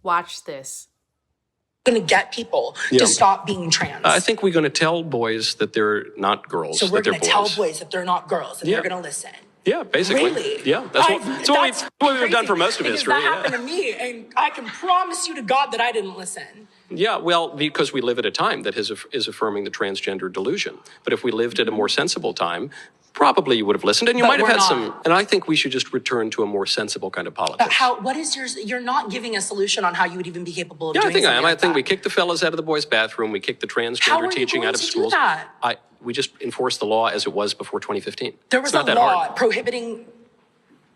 Watch this. Going to get people to stop being trans. I think we're going to tell boys that they're not girls. So we're going to tell boys that they're not girls, and they're going to listen. Yeah, basically. Really? Yeah, that's what we've done for most of history. That happened to me, and I can promise you to God that I didn't listen. Yeah, well, because we live at a time that is affirming the transgender delusion. But if we lived at a more sensible time, probably you would have listened, and you might have had some. And I think we should just return to a more sensible kind of politics. But what is yours? You're not giving a solution on how you would even be capable of doing something. Yeah, I think I am. Like I think we kick the fellas out of the boys' bathroom. We kick the transgender teaching out of schools. How are you going to do that? We just enforce the law as it was before 2015. There was a law prohibiting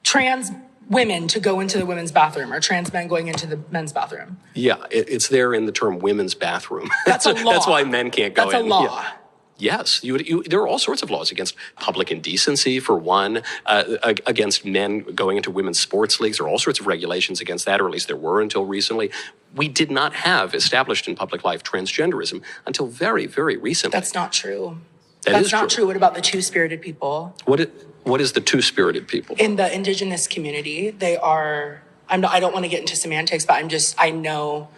trans women to go into the women's bathroom, or trans men going into the men's bathroom. Yeah, it's there in the term women's bathroom. That's a law. That's why men can't go in. That's a law. Yeah. Yes, there are all sorts of laws against public indecency, for one, against men going into women's sports leagues. There are all sorts of regulations against that, or at least there were until recently. We did not have established in public life transgenderism until very, very recently. That's not true. That's not true. What about the two-spirited people? What is the two-spirited people? In the indigenous community, they are, I don't want to get into semantics, but I know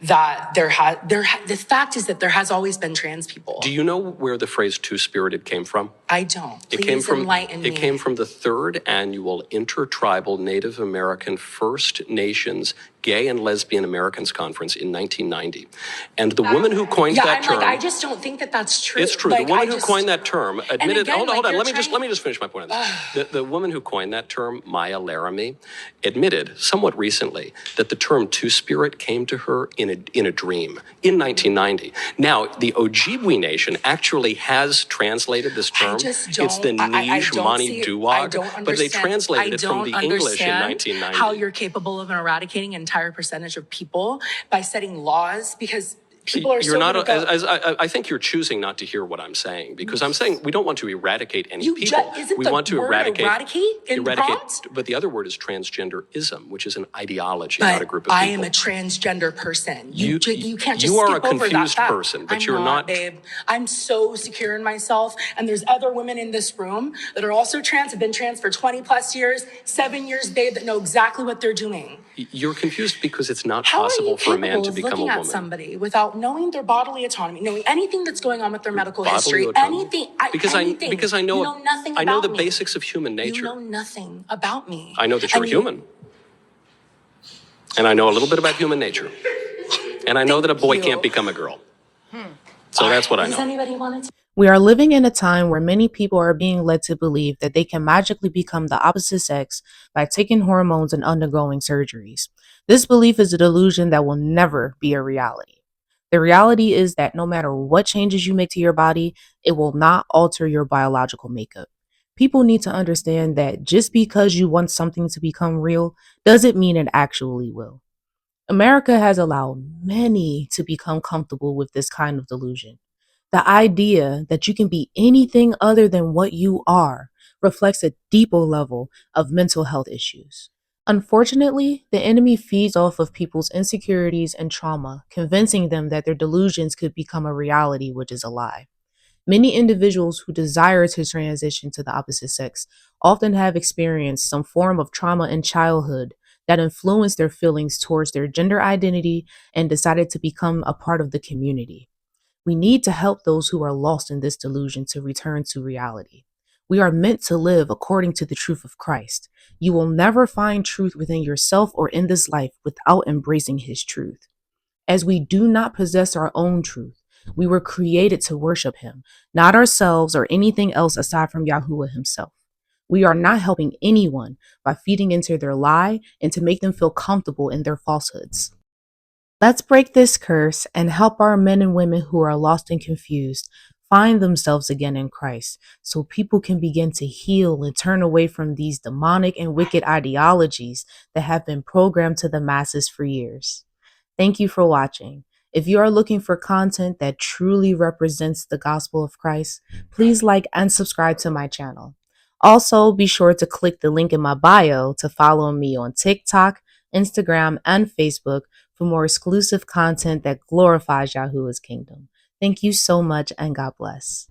that the fact is that there has always been trans people. Do you know where the phrase two-spirited came from? I don't. Please enlighten me. It came from the 3rd annual Intertribal Native American First Nations Gay and Lesbian Americans Conference in 1990. And the woman who coined that term... I just don't think that that's true. It's true. The woman who coined that term admitted... Hold on. Let me just finish my point on this. The woman who coined that term, Maya Laramie, admitted somewhat recently that the term two-spirit came to her in a dream in 1990. Now, the Ojibwe Nation actually has translated this term. It's the Niche Mani Duwag, but they translated it from the English in 1990. How you're capable of eradicating an entire percentage of people by setting laws, because people are I think you're choosing not to hear what I'm saying, because I'm saying we don't want to eradicate any people. We want to eradicate, but the other word is transgenderism, which is an ideology, not a group of people. I am a transgender person. You can't just you are skip a over confused that person, but I'm you're not, babe. I'm so secure in myself, and there's other women in this room that are also trans, have been trans for 20 plus years, 7 years, babe, that know exactly what they're doing. You're confused because it's not possible for a man to become a woman. How are you capable of looking at somebody without knowing their bodily autonomy, knowing anything that's going on with their medical history, anything? Because I know, you know nothing about I know the me. Basics of human nature. You know nothing about me. I know that you're human. And I know a little bit about human nature. And I know that a boy can't become a girl. So that's what I know. Does anybody want to? We are living in a time where many people are being led to believe that they can magically become the opposite sex by taking hormones and undergoing surgeries. This belief is a delusion that will never be a reality. The reality is that no matter what changes you make to your body, it will not alter your biological makeup. People need to understand that just because you want something to become real doesn't mean it actually will. America has allowed many to become comfortable with this kind of delusion. The idea that you can be anything other than what you are reflects a deeper level of mental health issues. Unfortunately, the enemy feeds off of people's insecurities and trauma, convincing them that their delusions could become a reality, which is a lie. Many individuals who desire to transition to the opposite sex often have experienced some form of trauma in childhood that influenced their feelings towards their gender identity and decided to become a part of the community. We need to help those who are lost in this delusion to return to reality. We are meant to live according to the truth of Christ. You will never find truth within yourself or in this life without embracing His truth. As we do not possess our own truth, we were created to worship Him, not ourselves or anything else aside from Yahuwah Himself. We are not helping anyone by feeding into their lie and to make them feel comfortable in their falsehoods. Let's break this curse and help our men and women who are lost and confused find themselves again in Christ, so people can begin to heal and turn away from these demonic and wicked ideologies that have been programmed to the masses for years. Thank you for watching. If you are looking for content that truly represents the gospel of Christ, please like and subscribe to my channel. Also, be sure to click the link in my bio to follow me on TikTok, Instagram, and Facebook for more exclusive content that glorifies Yahuwah's kingdom. Thank you so much, and God bless.